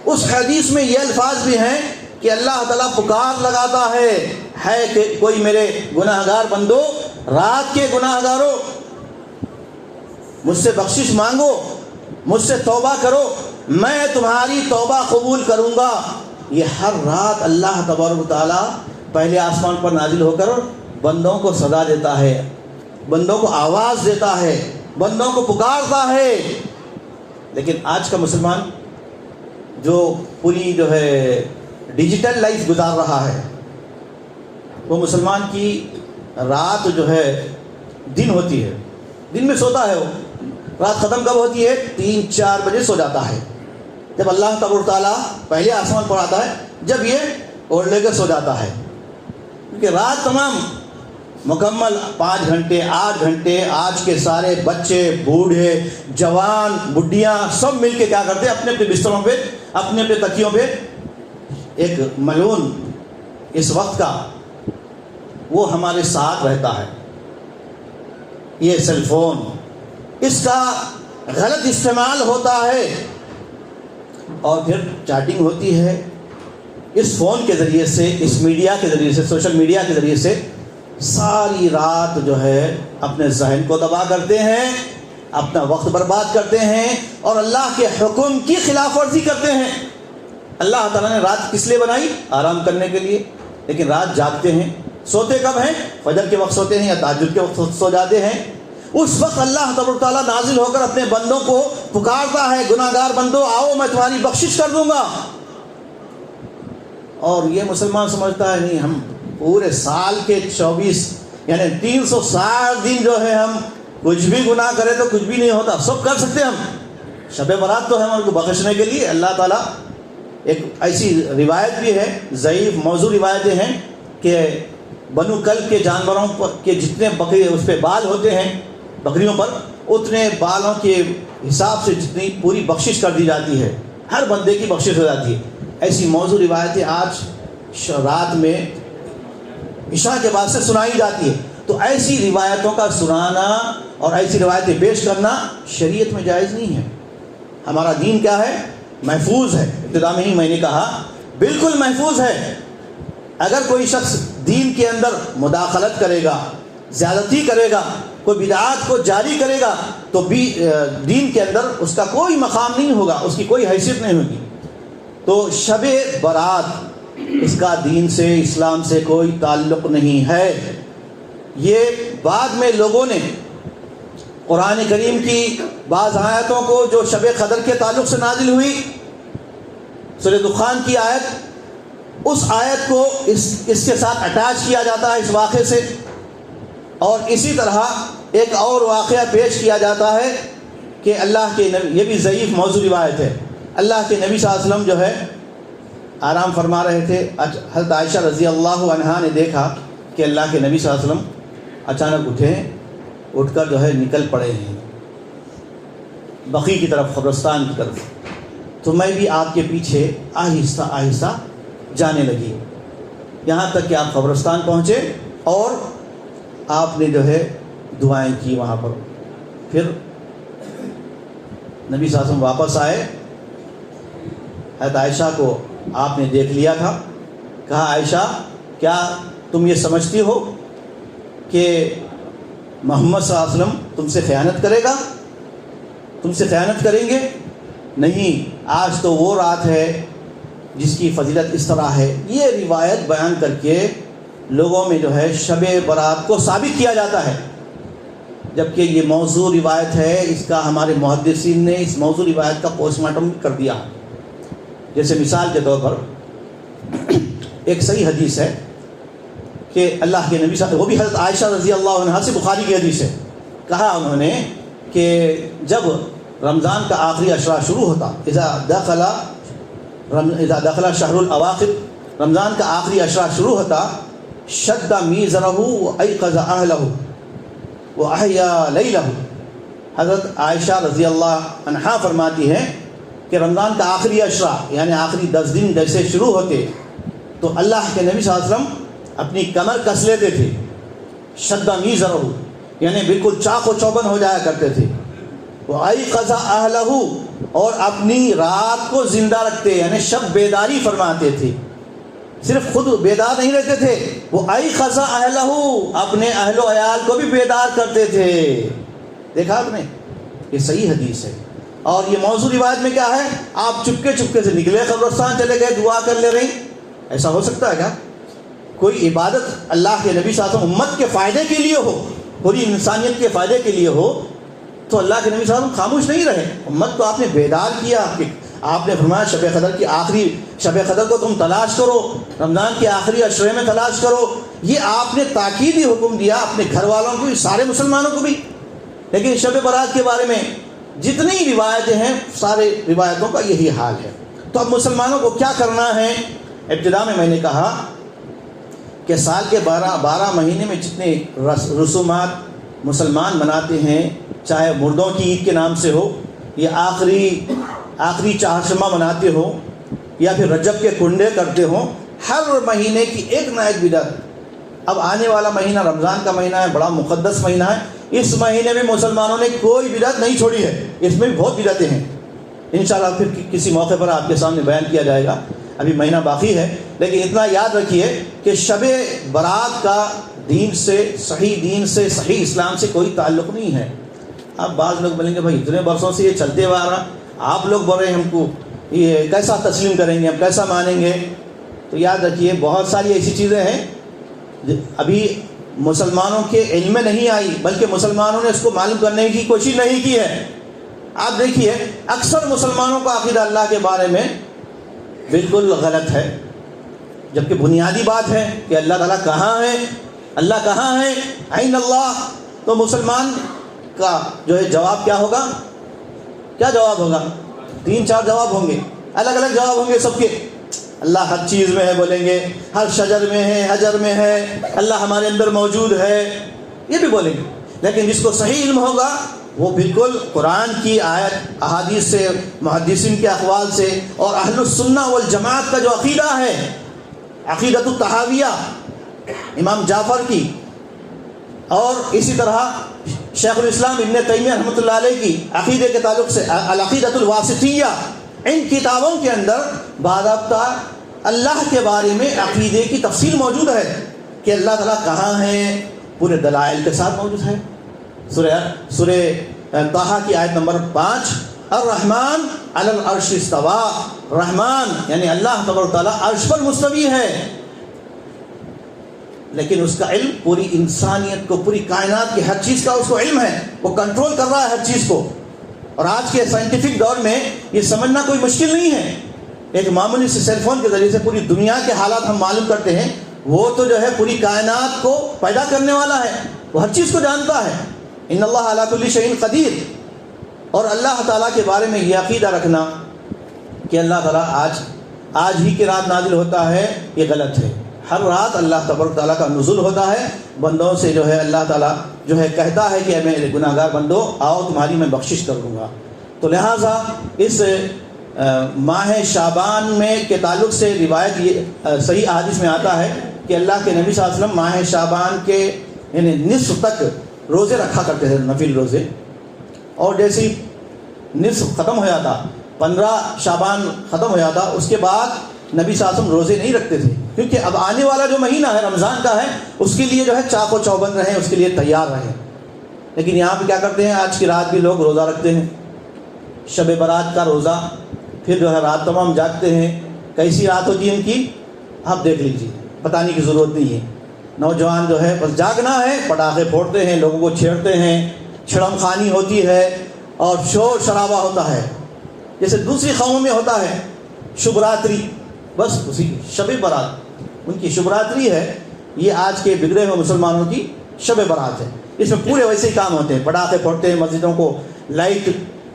اس حدیث میں یہ الفاظ بھی ہیں کہ اللہ تعالیٰ پکار لگاتا ہے کہ کوئی میرے گناہ گار بندو، رات کے گناہ گارو، مجھ سے بخشش مانگو، مجھ سے توبہ کرو، میں تمہاری توبہ قبول کروں گا۔ یہ ہر رات اللہ تبارک و تعالیٰ پہلے آسمان پر نازل ہو کر بندوں کو صدا دیتا ہے، بندوں کو آواز دیتا ہے، بندوں کو پکارتا ہے۔ لیکن آج کا مسلمان جو پوری ڈیجیٹل لائف گزار رہا ہے، وہ مسلمان کی رات دن ہوتی ہے، دن میں سوتا ہے، وہ رات ختم کب ہوتی ہے؟ 3-4 بجے سو جاتا ہے، جب اللہ تبارک و تعالیٰ پہلے آسمان پر آتا ہے، جب یہ اوڑھ لے کر سو جاتا ہے، کیونکہ رات تمام مکمل 5 گھنٹے 8 گھنٹے آج کے سارے بچے، بوڑھے، جوان، بڈھیاں سب مل کے کیا کرتے ہیں؟ اپنے اپنے بستروں پہ، اپنے اپنے تکیوں پہ، ایک ملعون اس وقت کا وہ ہمارے ساتھ رہتا ہے، یہ سیل فون، اس کا غلط استعمال ہوتا ہے، اور پھر چیٹنگ ہوتی ہے اس فون کے ذریعے سے، اس میڈیا کے ذریعے سے، سوشل میڈیا کے ذریعے سے۔ ساری رات اپنے ذہن کو تباہ کرتے ہیں، اپنا وقت برباد کرتے ہیں، اور اللہ کے حکم کی خلاف ورزی کرتے ہیں۔ اللہ تعالیٰ نے رات کس لیے بنائی؟ آرام کرنے کے لیے، لیکن رات جاگتے ہیں، سوتے کب ہیں؟ فجر کے وقت سوتے ہیں یا تہجد کے وقت سو جاتے ہیں۔ اس وقت اللہ تبارک و تعالیٰ نازل ہو کر اپنے بندوں کو پکارتا ہے، گناہ گار بندو آؤ میں تمہاری بخشش کر دوں گا۔ اور یہ مسلمان سمجھتا ہے نہیں، ہم پورے سال کے 24 یعنی 360 دن ہم کچھ بھی گناہ کرے تو کچھ بھی نہیں ہوتا، سب کر سکتے ہم۔ شب برات تو ہے ان کو بخشنے کے لیے اللہ تعالیٰ، ایک ایسی روایت بھی ہے، ضعیف موضوع روایتیں ہیں کہ بنو کلب کے جانوروں پر کے جتنے بکری اس پہ بال ہوتے ہیں بکریوں پر، اتنے بالوں کے حساب سے جتنی پوری بخشش کر دی جاتی ہے، ہر بندے کی بخشش ہو جاتی ہے۔ ایسی موضوع روایتیں آج رات میں عشاء کے بعد سے سنائی جاتی ہے۔ تو ایسی روایتوں کا سنانا اور ایسی روایتیں پیش کرنا شریعت میں جائز نہیں ہے۔ ہمارا دین کیا ہے؟ محفوظ ہے۔ ابتدا میں ہی میں نے کہا بالکل محفوظ ہے۔ اگر کوئی شخص دین کے اندر مداخلت کرے گا، زیادتی کرے گا، کوئی بدعات کو جاری کرے گا، تو بھی دین کے اندر اس کا کوئی مقام نہیں ہوگا، اس کی کوئی حیثیت نہیں ہوگی۔ تو شب برات اس کا دین سے، اسلام سے کوئی تعلق نہیں ہے۔ یہ بعد میں لوگوں نے قرآن کریم کی بعض آیتوں کو جو شب قدر کے تعلق سے نازل ہوئی، سورہ دخان کی آیت، اس آیت کو اس کے ساتھ اٹیچ کیا جاتا ہے اس واقعے سے، اور اسی طرح ایک اور واقعہ پیش کیا جاتا ہے کہ اللہ کے نبی، یہ بھی ضعیف موضوع روایت ہے، اللہ کے نبی صلی اللہ علیہ وسلم آرام فرما رہے تھے۔ حضرت عائشہ رضی اللہ عنہا نے دیکھا کہ اللہ کے نبی صلی اللہ علیہ وسلم اچانک اٹھے، اٹھ کر نکل پڑے ہیں بقیع کی طرف، قبرستان کی طرف۔ تو میں بھی آپ کے پیچھے آہستہ آہستہ جانے لگی، یہاں تک کہ آپ قبرستان پہنچے اور آپ نے دعائیں کی وہاں پر۔ پھر نبی صلی اللہ علیہ وسلم واپس آئے، حضرت عائشہ کو آپ نے دیکھ لیا تھا، کہا عائشہ کیا تم یہ سمجھتی ہو کہ محمد صلی اللہ علیہ وسلم تم سے خیانت کرے گا، تم سے خیانت کریں گے؟ نہیں، آج تو وہ رات ہے جس کی فضیلت اس طرح ہے۔ یہ روایت بیان کر کے لوگوں میں شب برات کو ثابت کیا جاتا ہے، جبکہ یہ موضوع روایت ہے۔ اس کا ہمارے محدثین نے اس موضوع روایت کا پوسٹ مارٹم کر دیا۔ جیسے مثال کے طور پر ایک صحیح حدیث ہے کہ اللہ کے نبی صلی اللہ علیہ وسلم، وہ بھی حضرت عائشہ رضی اللہ عنہا سے، بخاری کی حدیث ہے، کہا انہوں نے کہ جب رمضان کا آخری عشرہ شروع ہوتا، اذا دخل شہر الاواخر، رمضان کا آخری عشرہ شروع ہوتا، شد میزرہ وایقظ اہلہ واحیا لیلہ۔ حضرت عائشہ رضی اللہ عنہا فرماتی ہیں کہ رمضان کا آخری عشرہ یعنی آخری 10 دن جیسے شروع ہوتے تو اللہ کے نبی صلی اللہ علیہ وسلم اپنی کمر کس لیتے تھے، شد میزرہ، یعنی بالکل چاق و چوبند ہو جایا کرتے تھے. وَأَيْقَظَ أَهْلَهُ اور اپنی رات کو زندہ رکھتے, یعنی شب بیداری فرماتے تھے. صرف خود بیدار نہیں رہتے تھے, وہ أَيْقَظَ أَهْلَهُ اپنے اہل و عیال کو بھی بیدار کرتے تھے. دیکھا آپ نے, یہ صحیح حدیث ہے. اور یہ موضوع روایت میں کیا ہے, آپ چپکے چپکے سے نکلے, قبرستان چلے گئے, دعا کر لے رہی. ایسا ہو سکتا ہے کیا؟ کوئی عبادت اللہ کے نبی صلی اللہ علیہ وسلم امت کے فائدے کے لیے ہو, پوری انسانیت کے فائدے کے لیے ہو, تو اللہ کے نبی صلی اللہ علیہ وسلم خاموش نہیں رہے. امت کو آپ نے بیدار کیا. آپ نے فرمایا شب قدر کی آخری شب قدر کو تم تلاش کرو, رمضان کے آخری عشرے میں تلاش کرو. یہ آپ نے تاکیدی حکم دیا اپنے گھر والوں کو بھی, سارے مسلمانوں کو بھی. لیکن شب برات کے بارے میں جتنی روایتیں ہیں, سارے روایتوں کا یہی حال ہے. تو اب مسلمانوں کو کیا کرنا ہے؟ ابتدا میں نے کہا کہ سال کے 12 مہینے میں جتنے رسومات مسلمان مناتے ہیں, چاہے مردوں کی عید کے نام سے ہو, یا آخری چہارشنبہ مناتے ہو, یا پھر رجب کے کنڈے کرتے ہوں, ہر مہینے کی ایک نہ ایک بدعت. اب آنے والا مہینہ رمضان کا مہینہ ہے, بڑا مقدس مہینہ ہے. اس مہینے میں مسلمانوں نے کوئی بدعت نہیں چھوڑی ہے. اس میں بھی بہت بدعتیں ہیں. انشاءاللہ پھر کسی موقع پر آپ کے سامنے بیان کیا جائے گا, ابھی مہینہ باقی ہے. لیکن اتنا یاد رکھیے کہ شب برات کا دین سے, صحیح اسلام سے کوئی تعلق نہیں ہے. اب بعض لوگ بولیں گے بھائی اتنے برسوں سے یہ چلتے ہوئے آ رہا, آپ لوگ بول رہے ہیں ہم کو یہ کیسا تسلیم کریں گے, ہم کیسا مانیں گے؟ تو یاد رکھیے بہت ساری ایسی چیزیں ہیں ابھی مسلمانوں کے علم میں نہیں آئی, بلکہ مسلمانوں نے اس کو معلوم کرنے کی کوشش نہیں کی ہے. آپ دیکھیے اکثر مسلمانوں کا عقیدہ اللہ کے بارے میں بالکل غلط ہے, جبکہ بنیادی بات ہے کہ اللہ تعالیٰ کہاں ہے, اللہ کہاں ہے, عین اللہ. تو مسلمان کا جو ہے جواب کیا ہوگا؟ کیا جواب ہوگا؟ 3-4 جواب ہوں گے, الگ الگ جواب ہوں گے سب کے. اللہ ہر چیز میں ہے بولیں گے, ہر شجر میں ہے, حجر میں ہے, اللہ ہمارے اندر موجود ہے, یہ بھی بولیں گے. لیکن جس کو صحیح علم ہوگا وہ بالکل قرآن کی آیت, احادیث سے, محدثین کے اقوال سے, اور اہل السنہ والجماعت کا جو عقیدہ ہے, عقیدۃ الطحاویہ امام جعفر کی, اور اسی طرح شیخ الاسلام ابن تیمیہ رحمۃ اللہ علیہ کی عقیدے کے تعلق سے العقیدۃ الواسطیہ, ان کتابوں کے اندر باضابطہ اللہ کے بارے میں عقیدے کی تفصیل موجود ہے کہ اللہ تعالیٰ کہاں ہے, پورے دلائل کے ساتھ موجود ہے. سورہ طٰہٰ کی آیت نمبر 5, الرحمن علی العرش استویٰ, رحمان یعنی اللہ تبارک و تعالیٰ عرش پر مستوی ہے. لیکن اس کا علم پوری انسانیت کو, پوری کائنات کی ہر چیز کا اس کو علم ہے, وہ کنٹرول کر رہا ہے ہر چیز کو. اور آج کے سائنٹیفک دور میں یہ سمجھنا کوئی مشکل نہیں ہے. ایک معمولی سے سیل فون کے ذریعے سے پوری دنیا کے حالات ہم معلوم کرتے ہیں. وہ تو جو ہے پوری کائنات کو پیدا کرنے والا ہے, وہ ہر چیز کو جانتا ہے. ان اللہ علی کل شیء قدیر. اور اللہ تعالیٰ کے بارے میں یہ عقیدہ رکھنا کہ اللہ تعالیٰ آج ہی کی رات نازل ہوتا ہے, یہ غلط ہے. ہر رات اللہ تبارک تعالیٰ کا نزول ہوتا ہے, بندوں سے جو ہے اللہ تعالیٰ جو ہے کہتا ہے کہ اے میرے گناہ گار بندو آؤ تمہاری میں بخشش کر دوں گا. تو لہٰذا اس ماہ شعبان میں کے تعلق سے روایت یہ صحیح احادیث میں آتا ہے کہ اللہ کے نبی صلی اللہ علیہ وسلم ماہ شعبان کے یعنی نصف تک روزے رکھا کرتے تھے, نفل روزے. اور جیسے ہی نصف ختم ہو جاتا, 15 شعبان ختم ہو جاتا, اس کے بعد نبی صلی اللہ علیہ وسلم روزے نہیں رکھتے تھے, کیونکہ اب آنے والا جو مہینہ ہے رمضان کا ہے, اس کے لیے جو ہے چاق و چوبند رہیں, اس کے لیے تیار رہیں. لیکن یہاں پہ کیا کرتے ہیں, آج کی رات بھی لوگ روزہ رکھتے ہیں, شب برات کا روزہ, پھر جو ہے رات تمام جاگتے ہیں. کیسی رات ہوتی ہے ان کی آپ دیکھ لیجیے, بتانے کی ضرورت نہیں ہے. نوجوان جو ہے بس جاگنا ہے, پٹاخے پھوڑتے ہیں, لوگوں کو چھیڑتے ہیں, چھڑم خانی ہوتی ہے اور شور شرابہ ہوتا ہے, جیسے دوسری قوموں میں ہوتا ہے شبراتری. بس اسی شب برات ان کی شبراتری ہے, یہ آج کے بگڑے ہوئے مسلمانوں کی شب برات ہے. اس میں پورے ویسے ہی کام ہوتے ہیں, پٹاخے پھوڑتے ہیں, مسجدوں کو لائٹ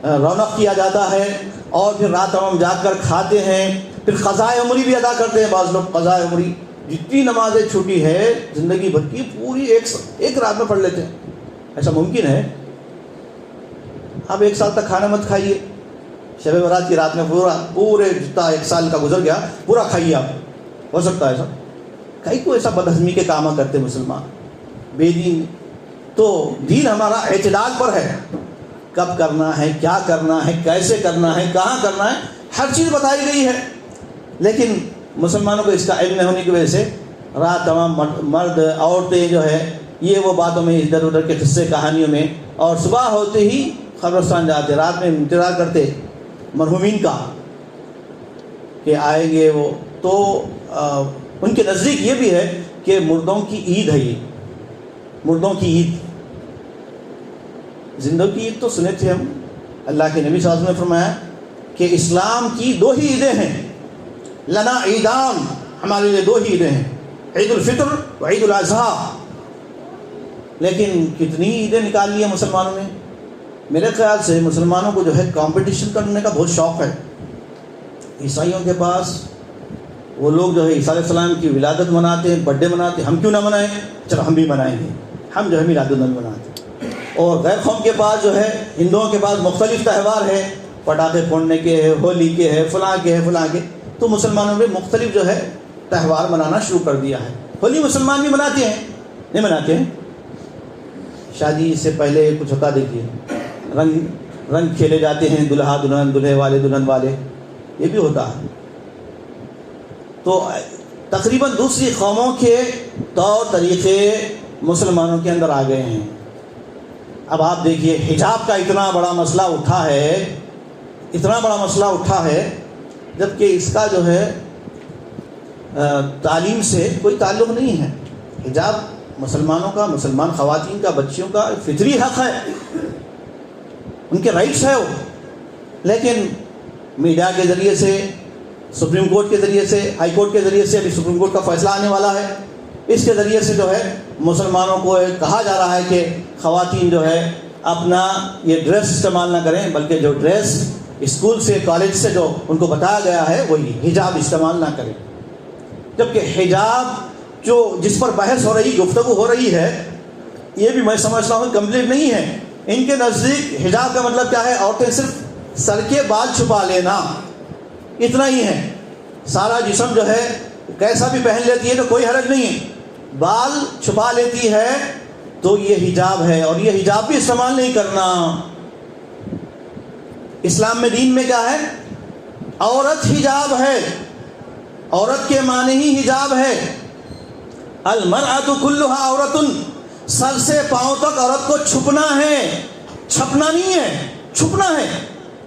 رونق کیا جاتا ہے, اور پھر رات تمام جاگ کر کھاتے ہیں. پھر قضائے عمری بھی ادا کرتے ہیں بعض لوگ. قضائے عمری جتنی نمازیں چھوٹی ہے زندگی بھر کی پوری ایک رات میں پڑھ لیتے ہیں. ایسا ممکن ہے؟ اب 1 سال تک کھانا مت کھائیے, شب برات کی رات میں پورے جتنا 1 سال کا گزر گیا پورا کھائیے آپ. ہو سکتا ہے ایسا؟ کئی کو ایسا بدہضمی کے کام کرتے مسلمان, بے دین. تو دین ہمارا اعتدال پر ہے، کب کرنا ہے، کیا کرنا ہے، کیسے کرنا ہے، کہاں کرنا ہے، ہر چیز بتائی گئی ہے. لیکن مسلمانوں کو اس کا علم نہ ہونے کی وجہ سے رات تمام مرد عورتیں جو ہے یہ وہ باتوں میں ادھر ادھر کے قصے کہانیوں میں، اور صبح ہوتے ہی قبرستان جاتے، رات میں انتظار کرتے مرحومین کا کہ آئیں گے وہ. تو ان کے نزدیک یہ بھی ہے کہ مردوں کی عید ہے، یہ مردوں کی عید. زندوں کی عید تو سنے تھے ہم، اللہ کے نبی صلی اللہ علیہ وسلم نے فرمایا کہ اسلام کی 2 ہی عیدیں ہیں، لنا عیدان، ہمارے لیے 2 ہی عیدیں ہیں، عید الفطر و عید الاضحیٰ. لیکن کتنی عیدیں نکال لی ہیں مسلمانوں نے. میرے خیال سے مسلمانوں کو جو ہے کمپٹیشن کرنے کا بہت شوق ہے. عیسائیوں کے پاس وہ لوگ جو ہے عیسیٰ علیہ السلام کی ولادت مناتے ہیں، برتھ ڈے مناتے ہیں، ہم کیوں نہ منائیں، چلو ہم بھی منائیں گے، ہم جو ہے میلاد النبی مناتے ہیں. اور غیر قوم کے پاس جو ہے، ہندوؤں کے پاس مختلف تہوار ہے، پٹاخے پھوڑنے کے ہے، ہولی کے ہے، فلاں کے ہے، فلاں کے. تو مسلمانوں نے مختلف جو ہے تہوار منانا شروع کر دیا ہے. ہولی مسلمان بھی مناتے ہیں، نہیں مناتے ہیں؟ شادی سے پہلے کچھ ہوتا دیکھیے، رنگ کھیلے جاتے ہیں، دلہا دلہن، دلہے والے دلہن والے، یہ بھی ہوتا ہے. تو تقریباً دوسری قوموں کے طور طریقے مسلمانوں کے اندر آ گئے ہیں. اب آپ دیکھیے حجاب کا اتنا بڑا مسئلہ اٹھا ہے، اتنا بڑا مسئلہ اٹھا ہے، جبکہ اس کا جو ہے تعلیم سے کوئی تعلق نہیں ہے. حجاب مسلمانوں کا، مسلمان خواتین کا، بچیوں کا فطری حق ہے، ان کے رائٹس ہے وہ. لیکن میڈیا کے ذریعے سے، سپریم کورٹ کے ذریعے سے، ہائی کورٹ کے ذریعے سے، ابھی سپریم کورٹ کا فیصلہ آنے والا ہے، اس کے ذریعے سے جو ہے مسلمانوں کو کہا جا رہا ہے کہ خواتین جو ہے اپنا یہ ڈریس استعمال نہ کریں، بلکہ جو ڈریس اسکول سے، کالج سے جو ان کو بتایا گیا ہے وہی حجاب استعمال نہ کریں. جبکہ حجاب جو جس پر بحث ہو رہی، گفتگو ہو رہی ہے، یہ بھی میں سمجھتا ہوں کمپلیٹ نہیں ہے. ان کے نزدیک حجاب کا مطلب کیا ہے؟ عورتیں صرف سر کے بال چھپا لینا، اتنا ہی ہے. سارا جسم جو ہے کیسا بھی پہن لیتی ہے تو کوئی حرج نہیں ہے، بال چھپا لیتی ہے تو یہ حجاب ہے. اور یہ حجاب بھی استعمال نہیں کرنا. اسلام میں، دین میں کیا ہے؟ عورت حجاب ہے، عورت کے معنی ہی حجاب ہے. المرأۃ کلھا عورۃ، سر سے پاؤں تک عورت کو چھپنا ہے، چھپنا نہیں ہے، چھپنا ہے.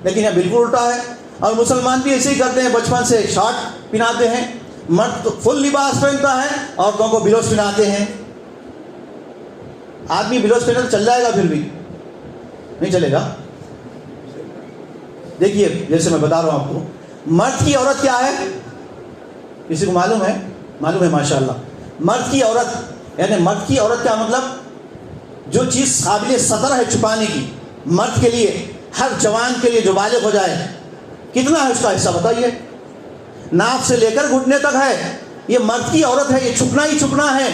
لیکن یہ بالکل الٹا ہے. اور مسلمان بھی ایسے ہی کرتے ہیں، بچپن سے شارٹ پہناتے ہیں، مرد تو فل لباس پہنتا ہے، عورتوں کو بلوز پہناتے ہیں. آدمی بلوز پہنا تو چل جائے گا، پھر بھی نہیں چلے گا. دیکھیے جیسے میں بتا رہا ہوں آپ کو، مرد کی عورت کیا ہے؟ کسی کو معلوم ہے؟ معلوم ہے ماشاءاللہ. مرد کی عورت، یعنی مرد کی عورت کا مطلب جو چیز قابل سطر ہے چھپانے کی، مرد کے لیے، ہر جوان کے لیے جو بالغ ہو جائے، کتنا ہے اس کا حصہ بتائیے؟ ناک سے لے کر گھٹنے تک ہے. یہ مرد کی عورت ہے، یہ چھپنا ہی چھپنا ہے.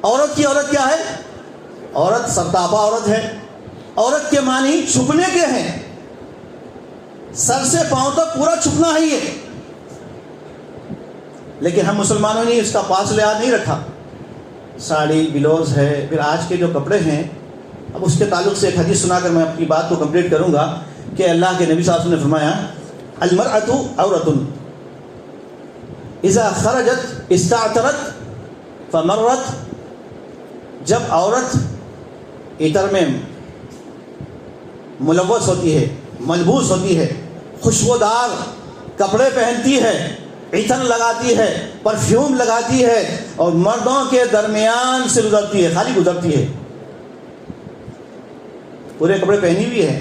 عورت کی عورت کیا ہے؟ عورت سرتاپا عورت ہے. عورت کے معنی چھپنے کے ہیں، سر سے پاؤں تک پورا چھپنا ہے یہ. لیکن ہم مسلمانوں نے اس کا پاس لحاظ نہیں رکھا. ساڑی، بلوز ہے. پھر آج کے جو کپڑے ہیں، اب اس کے تعلق سے ایک حدیث سنا کر میں اپنی بات کو کمپلیٹ کروں گا کہ اللہ کے نبی صلی اللہ علیہ وسلم نے فرمایا، المرأۃ عورۃ اذا خرجت استعطرت فمرت. جب عورت عطر میں ملوث ہوتی ہے، ملبوس ہوتی ہے، خوشبودار کپڑے پہنتی ہے، عطر لگاتی ہے، پرفیوم لگاتی ہے، اور مردوں کے درمیان سے گزرتی ہے، خالی گزرتی ہے، پورے کپڑے پہنی ہوئی ہے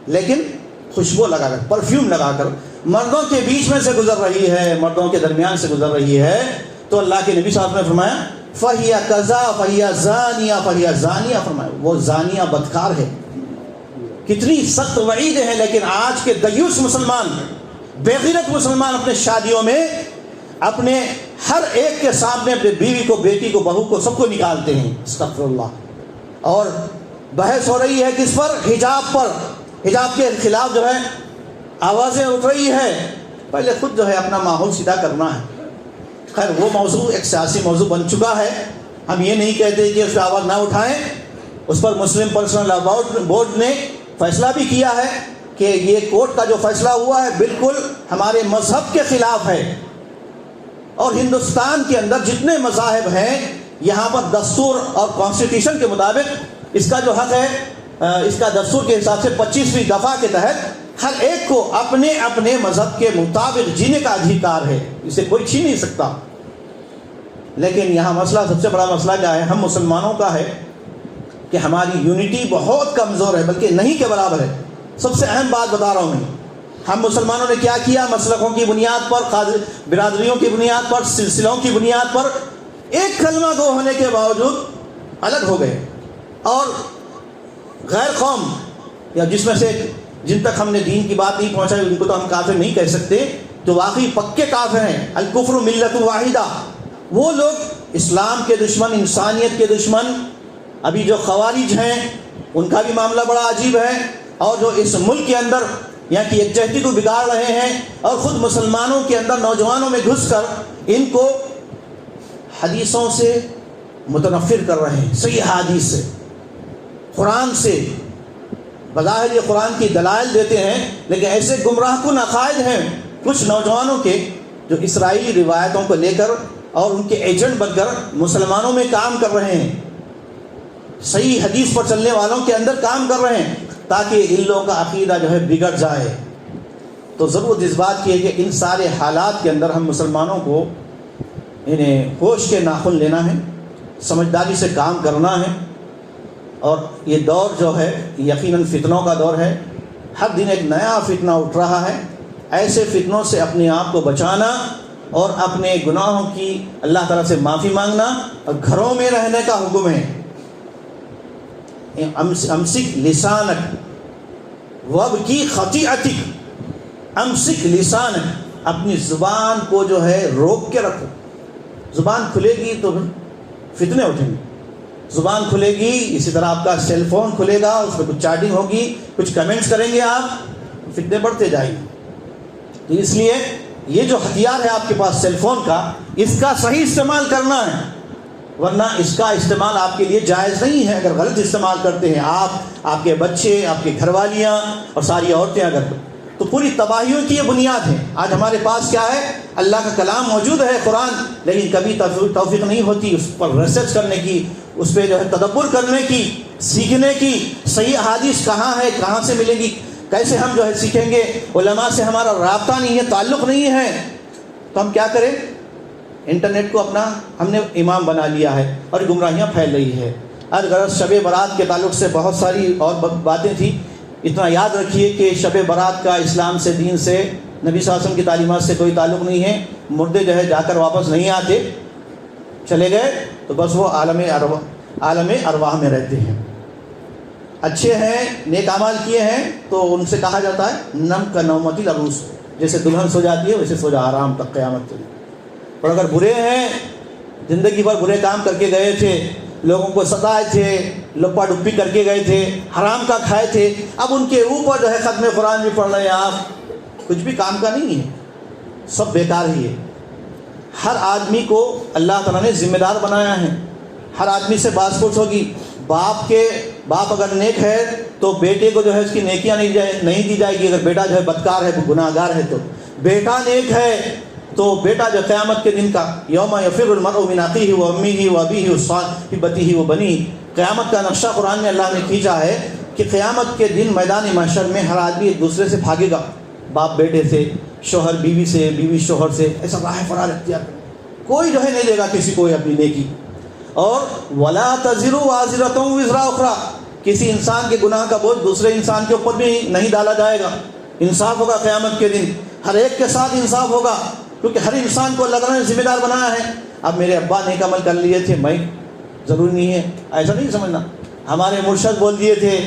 لیکن خوشبو لگا کر، پرفیوم لگا کر مردوں کے بیچ میں سے گزر رہی ہے، مردوں کے درمیان سے گزر رہی ہے، تو اللہ کے نبی صاحب نے فرمایا فَهِيَ كَذَا فَهِيَ زَانِيَةٌ فَهِيَ زَانِيَةٌ، فرمایا وہ زانیہ بدکار ہے. کتنی سخت وعید ہے. لیکن آج کے دیوس مسلمان، بے غیرت مسلمان اپنے شادیوں میں اپنے ہر ایک کے سامنے اپنے بیوی کو، بیٹی کو، بہو کو، سب کو نکالتے ہیں. استغفر اللہ. اور بحث ہو رہی ہے کس پر؟ حجاب پر. حجاب کے خلاف جو ہے آوازیں اٹھ رہی ہے. پہلے خود جو ہے اپنا ماحول سیدھا کرنا ہے. خیر وہ موضوع ایک سیاسی موضوع بن چکا ہے، ہم یہ نہیں کہتے کہ اس پہ آواز نہ اٹھائیں. اس پر مسلم پرسنل لاء بورڈ نے فیصلہ بھی کیا ہے کہ یہ کورٹ کا جو فیصلہ ہوا ہے بالکل ہمارے مذہب کے خلاف ہے. اور ہندوستان کے اندر جتنے مذاہب ہیں یہاں پر دستور اور کانسٹیٹیوشن کے مطابق اس کا جو حق ہے، اس کا دستور کے حساب سے 25ویں دفعہ کے تحت ہر ایک کو اپنے اپنے مذہب کے مطابق جینے کا ادھیکار ہے، اسے کوئی چھین نہیں سکتا. لیکن یہاں مسئلہ، سب سے بڑا مسئلہ کیا ہے؟ ہم مسلمانوں کا ہے کہ ہماری یونٹی بہت کمزور ہے، بلکہ نہیں کے برابر ہے. سب سے اہم بات بتا رہا ہوں میں، ہم مسلمانوں نے کیا کیا؟ مسلکوں کی بنیاد پر، برادریوں کی بنیاد پر، سلسلوں کی بنیاد پر ایک کلمہ گو ہونے کے باوجود الگ ہو گئے. اور غیر قوم یا جس میں سے جن تک ہم نے دین کی بات نہیں پہنچائی ان کو تو ہم کافر نہیں کہہ سکتے، جو واقعی پکے کافر ہیں. الکفر ملت واحدہ، وہ لوگ اسلام کے دشمن، انسانیت کے دشمن. ابھی جو خوارج ہیں ان کا بھی معاملہ بڑا عجیب ہے، اور جو اس ملک کے اندر یہاں کی یکجہتی کو بگاڑ رہے ہیں اور خود مسلمانوں کے اندر نوجوانوں میں گھس کر ان کو حدیثوں سے متنفر کر رہے ہیں، صحیح حدیث سے، قرآن سے. بظاہر یہ قرآن کی دلائل دیتے ہیں، لیکن ایسے گمراہ کن عقائد ہیں کچھ نوجوانوں کے جو اسرائیلی روایتوں کو لے کر اور ان کے ایجنٹ بن کر مسلمانوں میں کام کر رہے ہیں، صحیح حدیث پر چلنے والوں کے اندر کام کر رہے ہیں تاکہ ان لوگوں کا عقیدہ جو ہے بگڑ جائے. تو ضرورت اس بات کی ہے کہ ان سارے حالات کے اندر ہم مسلمانوں کو انہیں ہوش کے ناخن لینا ہے، سمجھداری سے کام کرنا ہے. اور یہ دور جو ہے یقیناً فتنوں کا دور ہے، ہر دن ایک نیا فتنہ اٹھ رہا ہے. ایسے فتنوں سے اپنے آپ کو بچانا اور اپنے گناہوں کی اللہ تعالیٰ سے معافی مانگنا اور گھروں میں رہنے کا حکم ہے. امسک لسانک وابکی خطیئتک، امسک لسانک، اپنی زبان کو جو ہے روک کے رکھو. زبان کھلے گی تو فتنے اٹھیں گے، زبان کھلے گی، اسی طرح آپ کا سیل فون کھلے گا، اس پہ کچھ چیٹنگ ہوگی، کچھ کمنٹس کریں گے آپ، فتنے بڑھتے جائیں گے. تو اس لیے یہ جو ہتھیار ہے آپ کے پاس سیل فون کا، اس کا صحیح استعمال کرنا ہے، ورنہ اس کا استعمال آپ کے لیے جائز نہیں ہے. اگر غلط استعمال کرتے ہیں آپ کے بچے، آپ کے گھر والیاں اور ساری عورتیں اگر، تو پوری تباہیوں کی یہ بنیاد ہے. آج ہمارے پاس کیا ہے؟ اللہ کا کلام موجود ہے، قرآن، لیکن کبھی توفیق نہیں ہوتی اس پر ریسرچ کرنے کی، اس پہ جو ہے تدبر کرنے کی، سیکھنے کی. صحیح احادیث کہاں ہے، کہاں سے ملے گی، کیسے ہم جو ہے سیکھیں گے؟ علماء سے ہمارا رابطہ نہیں ہے، تعلق نہیں ہے، تو ہم کیا کریں؟ انٹرنیٹ کو اپنا ہم نے امام بنا لیا ہے اور گمراہیاں پھیل رہی ہے. غرض شب برات کے تعلق سے بہت ساری اور باتیں تھیں. اتنا یاد رکھیے کہ شب برات کا اسلام سے، دین سے، نبی صلی اللہ علیہ وسلم کی تعلیمات سے کوئی تعلق نہیں ہے. مردے جو ہے جا کر واپس نہیں آتے، چلے گئے تو بس وہ عالم ارواح میں رہتے ہیں. اچھے ہیں، نیک اعمال کیے ہیں تو ان سے کہا جاتا ہے نم کا نومتی العروس، جیسے دلہن سو جاتی ہے ویسے سو جا آرام تک قیامت تک. اور اگر برے ہیں، زندگی بھر برے کام کر کے گئے تھے، لوگوں کو ستائے تھے، لپا ڈپی کر کے گئے تھے، حرام کا کھائے تھے، اب ان کے اوپر جو ہے ختم قرآن بھی پڑھ رہے ہیں آپ، کچھ بھی کام کا نہیں ہے، سب بیکار ہی ہے. ہر آدمی کو اللہ تعالیٰ نے ذمہ دار بنایا ہے، ہر آدمی سے باز پرس ہوگی. باپ اگر نیک ہے تو بیٹے کو جو ہے اس کی نیکیاں نہیں دی جائے گی. اگر بیٹا جو ہے بدکار ہے، گناہ گار ہے، تو بیٹا نیک ہے تو بیٹا جو قیامت کے دن کا یوم یفر المرء من اخیہ و امیہ و ابیہ و صاحبتہ و بنیہ، قیامت کا نقشہ قرآن میں اللہ نے کھینچا ہے کہ قیامت کے دن میدان محشر میں ہر آدمی ایک دوسرے سے بھاگے گا، باپ بیٹے سے، شوہر بیوی سے، بیوی شوہر سے، ایسا راہ فرار اختیار کرے. کوئی جو ہے نہیں دے گا کسی کو اپنی نیکی. اور ولا تزر وازرۃ وزر اخرى، کسی انسان کے گناہ کا بوجھ دوسرے انسان کے اوپر بھی نہیں ڈالا جائے گا. انصاف ہوگا قیامت کے دن، ہر ایک کے ساتھ انصاف ہوگا، کیونکہ ہر انسان کو اللہ تعالیٰ نے ذمہ دار بنایا ہے. اب میرے ابا نیک عمل کر لیے تھے، میں ضروری نہیں ہے، ایسا نہیں سمجھنا. ہمارے مرشد بول دیے تھے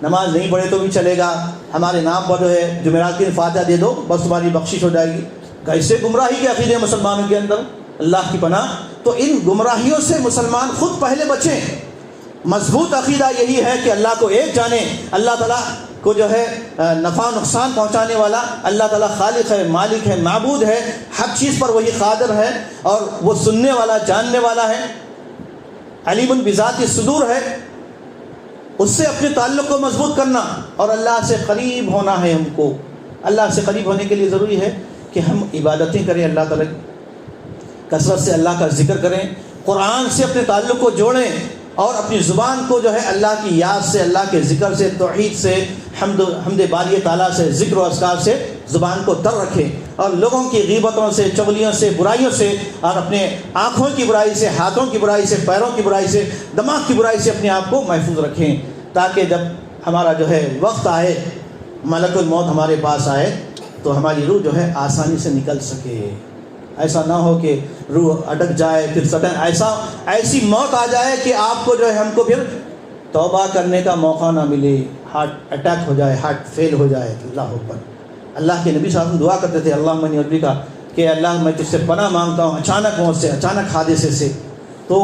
نماز نہیں پڑھے تو بھی چلے گا، ہمارے نام پر جو ہے جمعرات کی فاتحہ دے دو بس تمہاری بخشش ہو جائے گی. کیسے گمراہی کے عقیدے مسلمانوں کے اندر، اللہ کی پناہ. تو ان گمراہیوں سے مسلمان خود پہلے بچیں. مضبوط عقیدہ یہی ہے کہ اللہ کو ایک جانیں، اللہ تعالیٰ کو جو ہے نفع نقصان پہنچانے والا اللہ تعالیٰ خالق ہے، مالک ہے، معبود ہے، ہر چیز پر وہی قادر ہے اور وہ سننے والا، جاننے والا ہے. علیم بذات الصدور ہے، اس سے اپنے تعلق کو مضبوط کرنا اور اللہ سے قریب ہونا ہے. ہم کو اللہ سے قریب ہونے کے لیے ضروری ہے کہ ہم عبادتیں کریں، اللہ تعالیٰ کثرت سے اللہ کا ذکر کریں، قرآن سے اپنے تعلق کو جوڑیں اور اپنی زبان کو جو ہے اللہ کی یاد سے، اللہ کے ذکر سے، توحید سے، حمد باری تعالیٰ سے، ذکر و اذکار سے زبان کو تر رکھیں اور لوگوں کی غیبتوں سے، چغلیوں سے، برائیوں سے اور اپنے آنکھوں کی برائی سے، ہاتھوں کی برائی سے، پیروں کی برائی سے، دماغ کی برائی سے اپنے آپ کو محفوظ رکھیں، تاکہ جب ہمارا جو ہے وقت آئے، ملک الموت ہمارے پاس آئے تو ہماری روح جو ہے آسانی سے نکل سکے. ایسا نہ ہو کہ روح اٹک جائے، پھر سڈن ایسی موت آ جائے کہ آپ کو جو ہے ہم کو پھر توبہ کرنے کا موقع نہ ملے، ہارٹ اٹیک ہو جائے، ہارٹ فیل ہو جائے. اللہ اکبر. اللہ کے نبی صلی اللہ علیہ وسلم دعا کرتے تھے اللہم انی اعوذ بک کہ اللہ میں تجھ سے پناہ مانگتا ہوں اچانک موت سے، اچانک حادثے سے. تو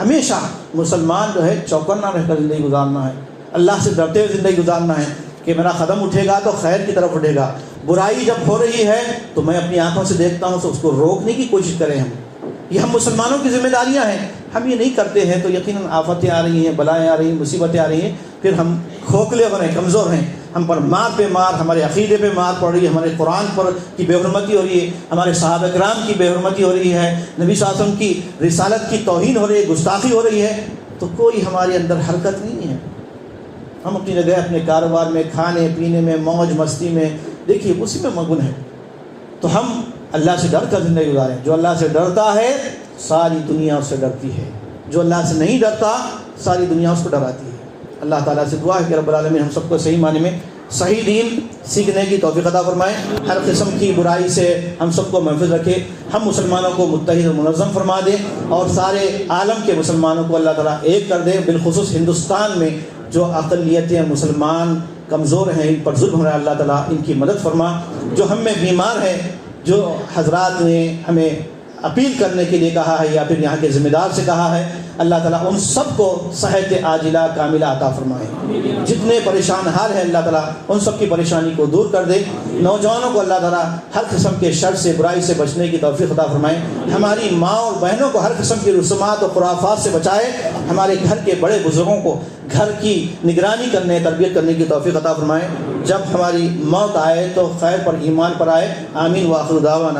ہمیشہ مسلمان جو ہے چوکنا رہ کر زندگی گزارنا ہے، اللہ سے ڈرتے ہوئے زندگی گزارنا ہے کہ میرا قدم اٹھے گا تو خیر کی طرف اٹھے گا. برائی جب ہو رہی ہے تو میں اپنی آنکھوں سے دیکھتا ہوں تو اس کو روکنے کی کوشش کریں. یہ ہم مسلمانوں کی ذمہ داریاں ہیں. ہم یہ نہیں کرتے ہیں تو یقیناً آفتیں آ رہی ہیں، بلائیں آ رہی ہیں، مصیبتیں آ رہی ہیں، پھر ہم کھوکھلے ہو رہے ہیں، کمزور ہیں، ہم پر مار پہ مار، ہمارے عقیدے پہ مار پڑ رہی ہے، ہمارے قرآن پر کی بے حرمتی ہو رہی ہے، ہمارے صحابہ کرام کی بے حرمتی ہو رہی ہے، نبی صلی اللہ علیہ وسلم کی رسالت کی توہین ہو رہی ہے، گستاخی ہو رہی ہے. تو کوئی ہمارے اندر حرکت نہیں ہے. ہم اپنی جگہ اپنے کاروبار میں، کھانے پینے میں، موج مستی میں، دیکھیے اسی میں مگن ہے. تو ہم اللہ سے ڈر کر زندگی گزاریں. جو اللہ سے ڈرتا ہے ساری دنیا اس سے ڈرتی ہے، جو اللہ سے نہیں ڈرتا ساری دنیا اس کو ڈراتی ہے. اللہ تعالیٰ سے دعا ہے کہ رب العالمین ہم سب کو صحیح معنی میں صحیح دین سیکھنے کی توفیق عطا فرمائے، ہر قسم کی برائی سے ہم سب کو محفوظ رکھے، ہم مسلمانوں کو متحد و منظم فرما دے اور سارے عالم کے مسلمانوں کو اللہ تعالیٰ ایک کر دے. بالخصوص ہندوستان میں جو اقلیتیں مسلمان کمزور ہیں، ان پر ظلم ہو رہا ہے، اللہ تعالیٰ ان کی مدد فرما. جو ہم میں بیمار ہیں، جو حضرات نے ہمیں اپیل کرنے کے لیے کہا ہے یا پھر یہاں کے ذمہ دار سے کہا ہے، اللہ تعالیٰ ان سب کو صحت عاجلہ کاملہ عطا فرمائے. جتنے پریشان حال ہیں اللہ تعالیٰ ان سب کی پریشانی کو دور کر دے. نوجوانوں کو اللہ تعالیٰ ہر قسم کے شر سے، برائی سے بچنے کی توفیق عطا فرمائے. ہماری ماں اور بہنوں کو ہر قسم کی رسومات اور خرافات سے بچائے. ہمارے گھر کے بڑے بزرگوں کو گھر کی نگرانی کرنے، تربیت کرنے کی توفیق عطا فرمائے. جب ہماری موت آئے تو خیر پر، ایمان پر آئے. آمین. وآخر دعوانا